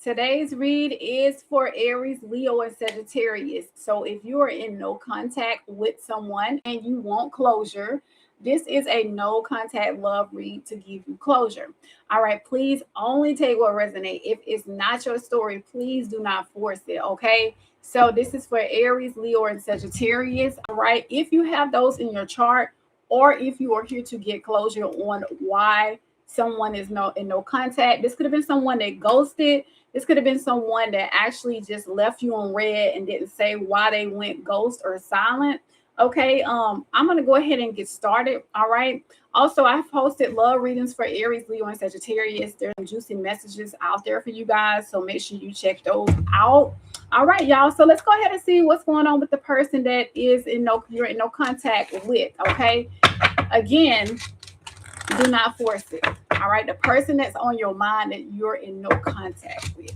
Today's read is for Aries, Leo, and Sagittarius. So if you are in no contact with someone and you want closure, this is a no contact love read to give you closure. All right, please only take what resonates. If it's not your story, please do not force it. Okay. So this is for Aries, Leo, and Sagittarius. All right. If you have those in your chart, or if you are here to get closure on why someone is in no contact, this could have been someone that ghosted. This could have been someone that actually just left you on red and didn't say why they went ghost or silent. Okay, I'm gonna go ahead and get started. All right. Also, I've posted love readings for Aries, Leo, and Sagittarius. There's some juicy messages out there for you guys, so make sure you check those out. All right, y'all. So let's go ahead and see what's going on with the person that you're in no contact with. Okay. Again, do not force it. All right. The person that's on your mind that you're in no contact with.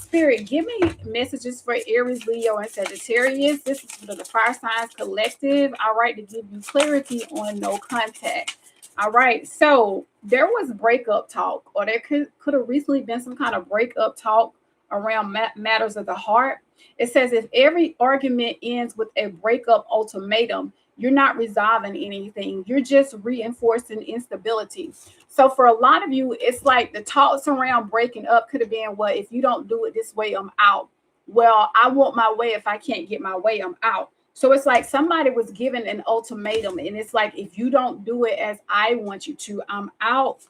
Spirit, give me messages for Aries, Leo, and Sagittarius. This is for the Fire Signs Collective. All right. To give you clarity on no contact. All right. So there was breakup talk, or there could have recently been some kind of breakup talk around matters of the heart. It says if every argument ends with a breakup ultimatum, you're not resolving anything. You're just reinforcing instability. So for a lot of you, it's like the talks around breaking up could have been, well, if you don't do it this way, I'm out. Well, I want my way. If I can't get my way, I'm out. So it's like somebody was given an ultimatum, and it's like, if you don't do it as I want you to, I'm out.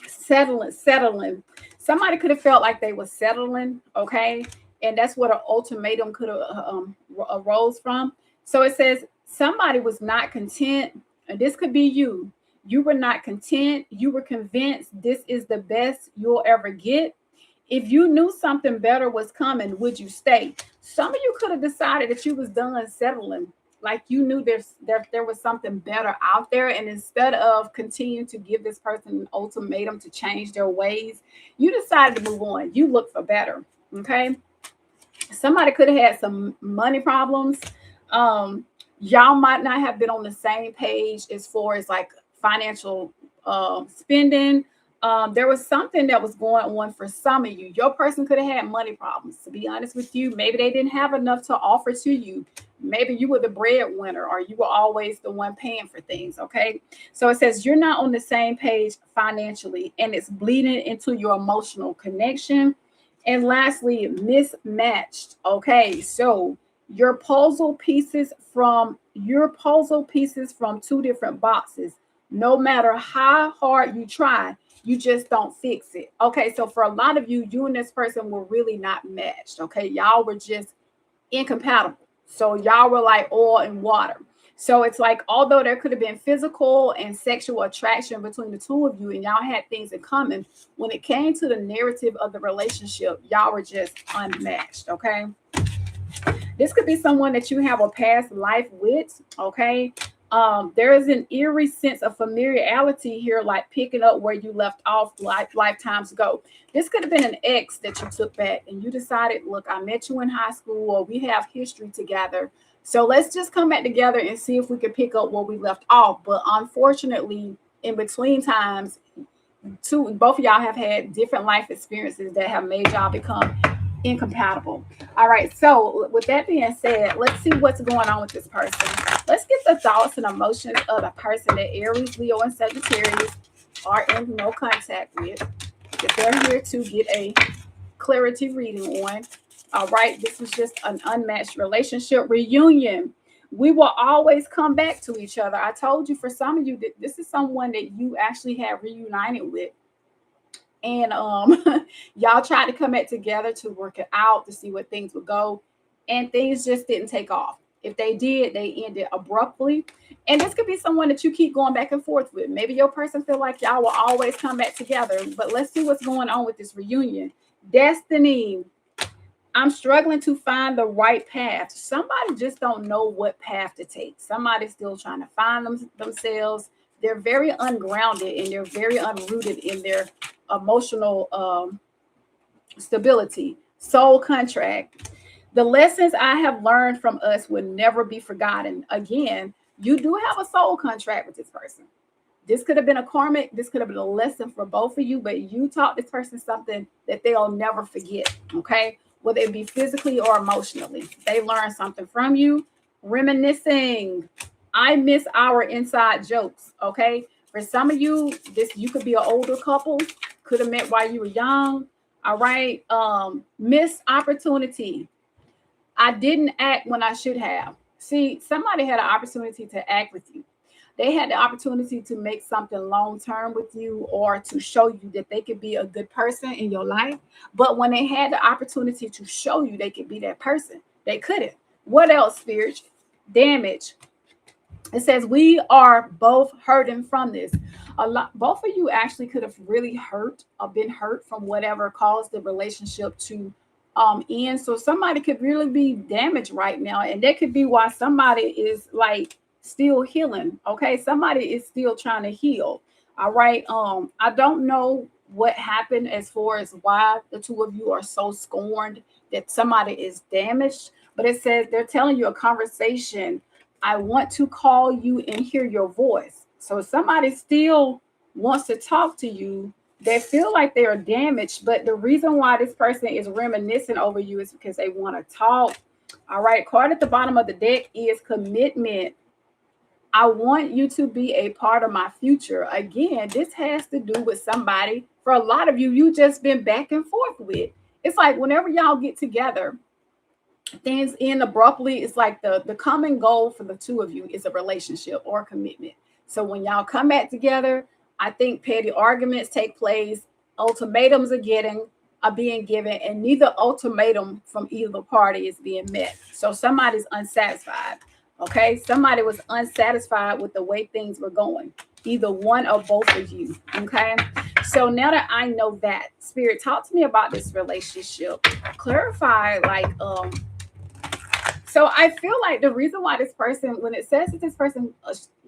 Settling. Somebody could have felt like they were settling, okay? And that's what an ultimatum could have arose from. So it says somebody was not content, and this could be you. You were not content. You were convinced this is the best you'll ever get. If you knew something better was coming, would you stay? Some of you could have decided that you was done settling, like you knew there was something better out there, and instead of continuing to give this person an ultimatum to change their ways, you decided to move on. You look for better. Okay. Somebody could have had some money problems. Y'all might not have been on the same page as far as like financial spending. There was something that was going on for some of you. Your person could have had money problems, to be honest with you. Maybe they didn't have enough to offer to you. Maybe you were the breadwinner, or you were always the one paying for things. Okay. So it says you're not on the same page financially, and it's bleeding into your emotional connection. And lastly, mismatched. Okay. So your puzzle pieces from two different boxes. No matter how hard you try, you just don't fix it. Okay, so for a lot of you, you and this person were really not matched. Okay, y'all were just incompatible. So y'all were like oil and water. So it's like, although there could have been physical and sexual attraction between the two of you, and y'all had things in common, when it came to the narrative of the relationship, y'all were just unmatched. Okay. This could be someone that you have a past life with. Okay. There is an eerie sense of familiarity here, like picking up where you left off lifetimes ago. This could have been an ex that you took back, and you decided, look, I met you in high school, or we have history together. So let's just come back together and see if we can pick up where we left off. But unfortunately, in between times, both of y'all have had different life experiences that have made y'all become incompatible. All right. So with that being said, let's see what's going on with this person. Let's get the thoughts and emotions of the person that Aries, Leo, and Sagittarius are in no contact with, if they're here to get a clarity reading on. All right. This is just an unmatched relationship reunion. We will always come back to each other. I told you, for some of you, that this is someone that you actually have reunited with. And y'all tried to come back together to work it out, to see what things would go, and things just didn't take off. If they did, they ended abruptly. And this could be someone that you keep going back and forth with. Maybe your person feel like y'all will always come back together. But let's see what's going on with this reunion. Destiny. I'm struggling to find the right path. Somebody just don't know what path to take. Somebody's still trying to find themselves. They're very ungrounded, and they're very unrooted in their emotional stability. Soul contract. The lessons I have learned from us will never be forgotten. Again, you do have a soul contract with this person. This could have been a karmic, this could have been a lesson for both of you, but you taught this person something that they'll never forget, okay? Whether it be physically or emotionally. They learned something from you. Reminiscing. I miss our inside jokes, okay? For some of you, you could be an older couple, could have met while you were young, all right? Missed opportunity. I didn't act when I should have. See, somebody had an opportunity to act with you. They had the opportunity to make something long term with you or to show you that they could be a good person in your life. But when they had the opportunity to show you they could be that person, they couldn't. What else, Spirit? Damage. It says we are both hurting from this. A lot, both of you actually could have really hurt or been hurt from whatever caused the relationship to end. So somebody could really be damaged right now, and that could be why somebody is like still healing. Okay, somebody is still trying to heal. All right. I don't know what happened as far as why the two of you are so scorned that somebody is damaged, but it says they're telling you a conversation. I want to call you and hear your voice. So if somebody still wants to talk to you, they feel like they are damaged, but the reason why this person is reminiscing over you is because they want to talk. All right, card at the bottom of the deck is commitment. I want you to be a part of my future. Again, this has to do with somebody. For a lot of you, you just been back and forth with. It's like whenever y'all get together, things end abruptly. It's like the common goal for the two of you is a relationship or commitment. So when y'all come back together, I think petty arguments take place, ultimatums are being given, and neither ultimatum from either party is being met. So somebody's unsatisfied. Okay, somebody was unsatisfied with the way things were going, either one or both of you. Okay, so now that I know that, Spirit, talk to me about this relationship. Clarify, like, so I feel like the reason why this person, when it says that this person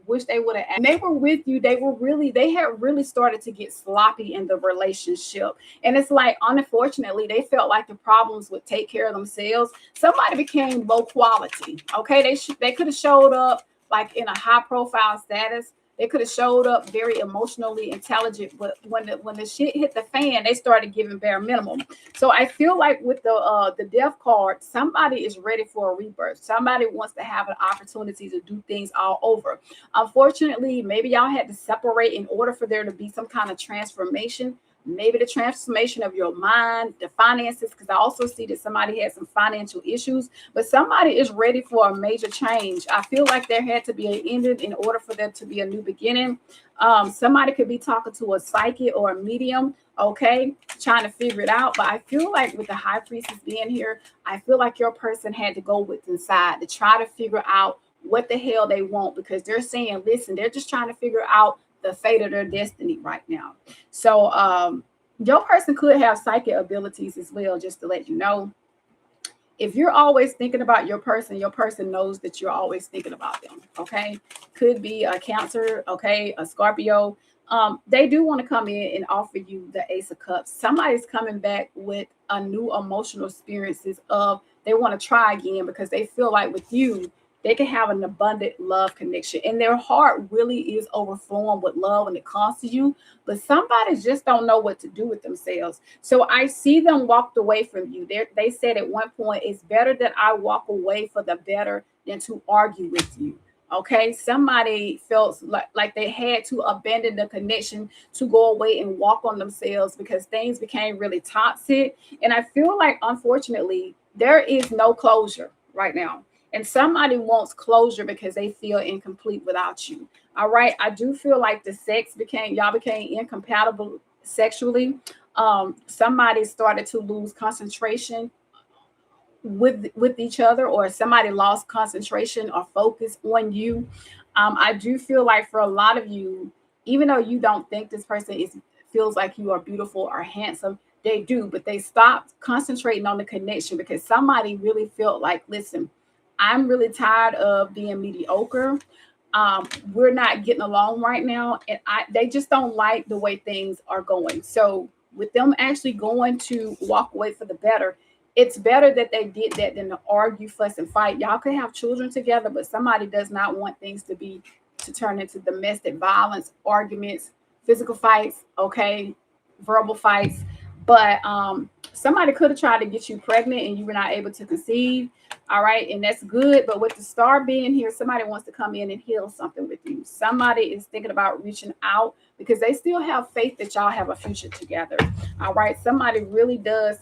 wish they would have, and they were with you, they had really started to get sloppy in the relationship. And it's like, unfortunately, they felt like the problems would take care of themselves. Somebody became low quality. Okay, they could have showed up like in a high profile status. They could have showed up very emotionally intelligent, but when the shit hit the fan, they started giving bare minimum. So I feel like with the death card, somebody is ready for a rebirth. Somebody wants to have an opportunity to do things all over. Unfortunately, maybe y'all had to separate in order for there to be some kind of transformation. Maybe the transformation of your mind, the finances, because I also see that somebody had some financial issues, but somebody is ready for a major change. I feel like there had to be an ending in order for there to be a new beginning. Somebody could be talking to a psychic or a medium, okay, trying to figure it out. But I feel like with the high priestess being here, I feel like your person had to go with inside to try to figure out what the hell they want, because they're saying, listen, they're just trying to figure out the fate of their destiny right now. So your person could have psychic abilities as well, just to let you know. If you're always thinking about your person knows that you're always thinking about them. Okay, could be a Cancer, okay, a Scorpio. They do want to come in and offer you the Ace of Cups. Somebody's coming back with a new emotional experiences of they want to try again because they feel like with you they can have an abundant love connection, and their heart really is overflowing with love when it comes to you. But somebody just don't know what to do with themselves. So I see them walked away from you. They said at one point, it's better that I walk away for the better than to argue with you. Okay, somebody felt like they had to abandon the connection to go away and walk on themselves because things became really toxic. And I feel like, unfortunately, there is no closure right now. And somebody wants closure because they feel incomplete without you. All right. I do feel like y'all became incompatible sexually. Somebody started to lose concentration with each other, or somebody lost concentration or focus on you. I do feel like for a lot of you, even though you don't think this person feels like you are beautiful or handsome, they do, but they stopped concentrating on the connection because somebody really felt like, listen, I'm really tired of being mediocre. We're not getting along right now, and they just don't like the way things are going. So with them actually going to walk away for the better, it's better that they did that than to argue, fuss, and fight. Y'all could have children together, but somebody does not want things to be to turn into domestic violence, arguments, physical fights, okay, verbal fights. But somebody could have tried to get you pregnant and you were not able to conceive. All right, and that's good. But with the star being here, somebody wants to come in and heal something with you. Somebody is thinking about reaching out because they still have faith that y'all have a future together. All right, somebody really does.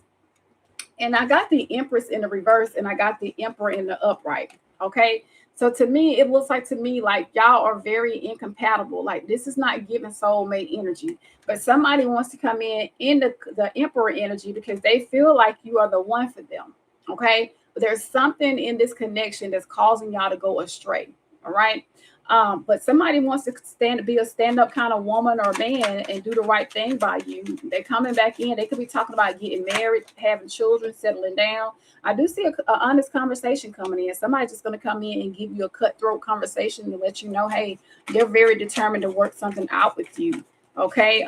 And I got the Empress in the reverse and I got the Emperor in the upright. Okay. So to me, it looks like like y'all are very incompatible. Like this is not giving soulmate energy, but somebody wants to come in the Emperor energy because they feel like you are the one for them. Okay. But there's something in this connection that's causing y'all to go astray. All right. But somebody wants to be a stand-up kind of woman or man and do the right thing by you. They're coming back in. They could be talking about getting married, having children, settling down. I do see an honest conversation coming in. Somebody's just going to come in and give you a cutthroat conversation to let you know, hey, they're very determined to work something out with you. Okay.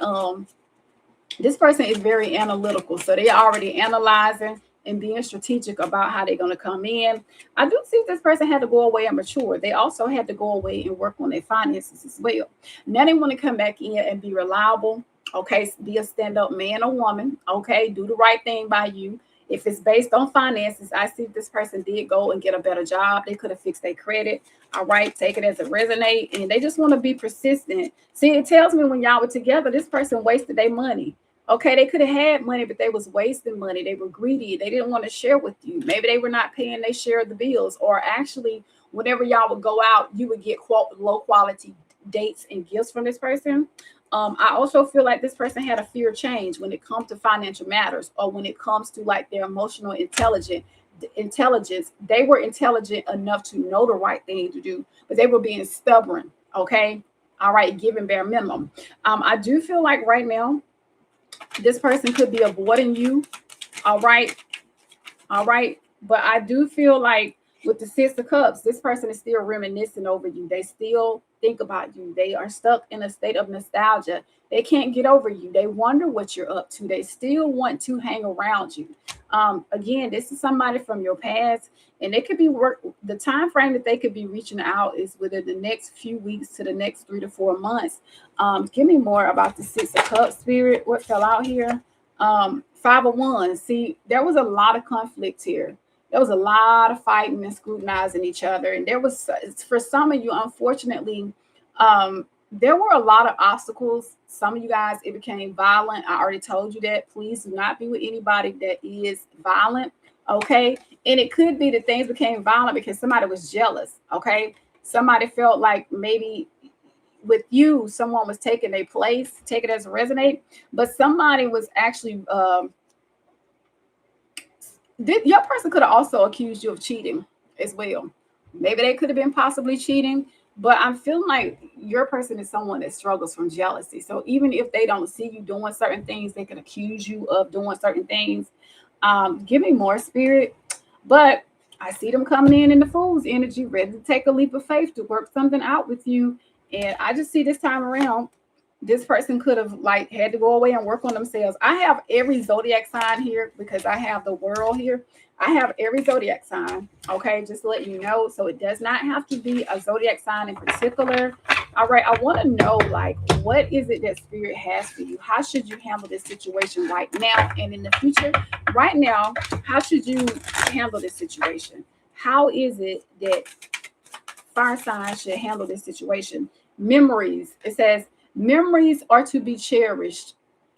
This person is very analytical. So they're already analyzing and being strategic about how they're going to come in. I do see this person had to go away and mature. They also had to go away and work on their finances as well. Now they want to come back in and be reliable. Okay, be a stand-up man or woman. Okay, do the right thing by you. If it's based on finances, I see this person did go and get a better job. They could have fixed their credit. All right, take it as it resonate. And they just want to be persistent. See, it tells me when y'all were together, this person wasted their money. Okay, they could have had money, but they was wasting money. They were greedy. They didn't want to share with you. Maybe they were not paying their share of the bills. Or actually, whenever y'all would go out, you would get low quality dates and gifts from this person. I also feel like this person had a fear of change when it comes to financial matters or when it comes to like their emotional intelligence. They were intelligent enough to know the right thing to do, but they were being stubborn. Okay, all right, giving bare minimum. I do feel like right now, this person could be avoiding you. All right. All right. But I do feel like with the Six of Cups, this person is still reminiscing over you. They still think about you. They are stuck in a state of nostalgia. They can't get over you. They wonder what you're up to. They still want to hang around you. Again, this is somebody from your past, and it could be the time frame that they could be reaching out is within the next few weeks to the next 3 to 4 months. Give me more about the Six of Cups, Spirit. What fell out here? 5 of Wands. See, there was a lot of conflict here. There was a lot of fighting and scrutinizing each other. And there was, for some of you, unfortunately, there were a lot of obstacles. Some of you guys, it became violent. I already told you that. Please do not be with anybody that is violent. Okay. And it could be that things became violent because somebody was jealous. Okay. Somebody felt like maybe with you, someone was taking their place, take it as a resonate, but somebody was actually, your person could have also accused you of cheating as well. Maybe they could have been possibly cheating, but I'm feeling like your person is someone that struggles from jealousy. So even if they don't see you doing certain things, they can accuse you of doing certain things. Give me more, Spirit. But I see them coming in the Fool's energy, ready to take a leap of faith to work something out with you. And I just see this time around, this person could have like had to go away and work on themselves. I have every zodiac sign here because I have the world here. I have every zodiac sign. Okay, just to let you know. So it does not have to be a zodiac sign in particular. All right, I want to know like what is it that Spirit has for you? How should you handle this situation right now and in the future? Right now, how should you handle this situation? How is it that fire signs should handle this situation? Memories. It says memories are to be cherished,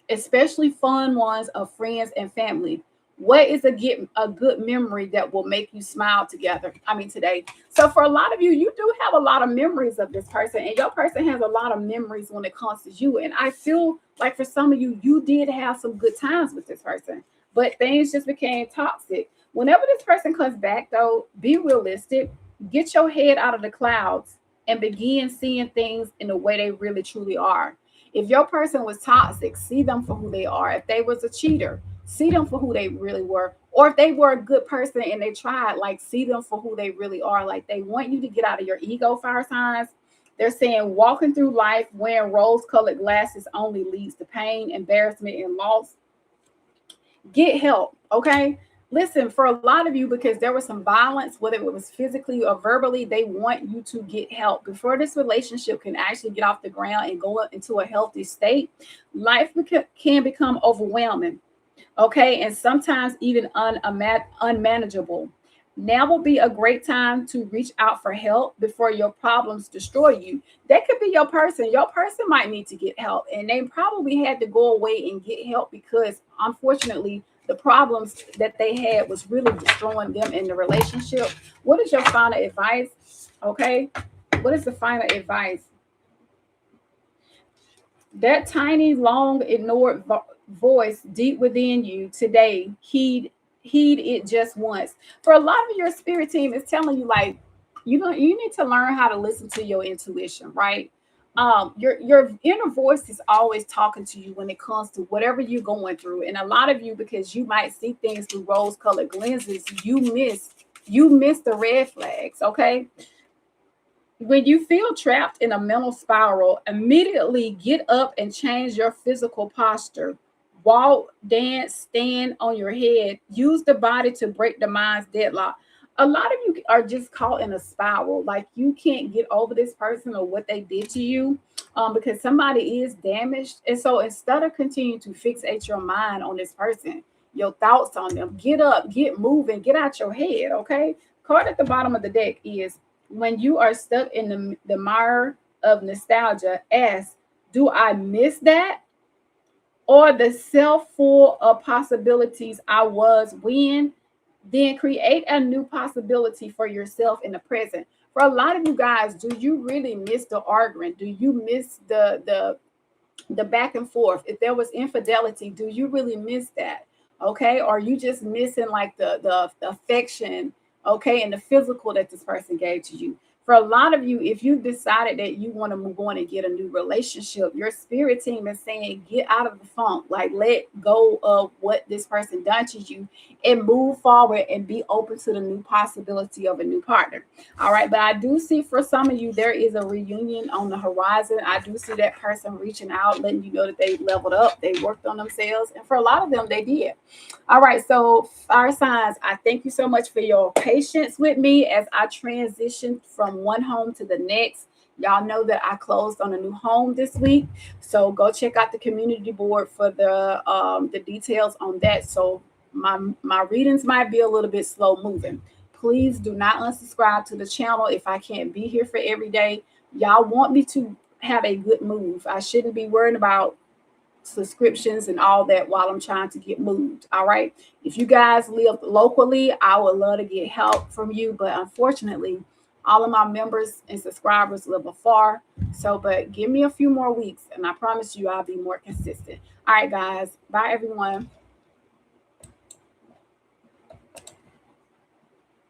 especially fun ones of friends and family. What is a good memory that will make you smile today? So for a lot of you, you do have a lot of memories of this person, and your person has a lot of memories when it comes to you. And I feel like for some of you, you did have some good times with this person, but things just became toxic. Whenever this person comes back, though, be realistic, get your head out of the clouds and begin seeing things in the way they really truly are. If your person was toxic, see them for who they are. If they was a cheater, see them for who they really were. Or if they were a good person and they tried, like see them for who they really are. Like they want you to get out of your ego, fire signs. They're saying walking through life wearing rose-colored glasses only leads to pain, embarrassment, and loss. Get help, okay? Listen, for a lot of you, because there was some violence, whether it was physically or verbally, they want you to get help before this relationship can actually get off the ground and go into a healthy state. Life can become overwhelming, okay, and sometimes even unmanageable. Now will be a great time to reach out for help before your problems destroy you. That could be your person. Your person might need to get help, and they probably had to go away and get help because, unfortunately, the problems that they had was really destroying them in the relationship. What is your final advice? Okay, what is the final advice? That tiny, long, ignored voice deep within you today, heed it just once. For a lot of your spirit team is telling you, like, you need to learn how to listen to your intuition, right? Your inner voice is always talking to you when it comes to whatever you're going through. And a lot of you, because you might see things through rose-colored lenses, you miss the red flags, okay? When you feel trapped in a mental spiral, immediately get up and change your physical posture. Walk, dance, stand on your head. Use the body to break the mind's deadlock. A lot of you are just caught in a spiral. Like you can't get over this person or what they did to you, because somebody is damaged. And so instead of continuing to fixate your mind on this person, your thoughts on them, get up, get moving, get out your head. Okay. Card at the bottom of the deck is when you are stuck in the mire of nostalgia, ask, do I miss that? Or the self full of possibilities I was when? Then create a new possibility for yourself in the present. For a lot of you guys, do you really miss the arguing? Do you miss the back and forth? If there was infidelity, do you really miss that? Okay, or you just missing like the affection, okay, and the physical that this person gave to you? For a lot of you, if you've decided that you want to move on and get a new relationship, your spirit team is saying get out of the funk, like let go of what this person done to you and move forward and be open to the new possibility of a new partner. All right, but I do see for some of you there is a reunion on the horizon. I do see that person reaching out, letting you know that they leveled up, they worked on themselves, and for a lot of them, they did. All right, so fire signs, I thank you so much for your patience with me as I transitioned from one home to the next. Y'all know that I closed on a new home this week, so go check out the community board for the details on that. So my readings might be a little bit slow moving. Please do not unsubscribe to the channel if I can't be here for every day. Y'all want me to have a good move. I shouldn't be worrying about subscriptions and all that while I'm trying to get moved. All right. If you guys live locally, I would love to get help from you. But unfortunately, all of my members and subscribers live afar. So, but give me a few more weeks and I promise you I'll be more consistent. All right, guys. Bye, everyone.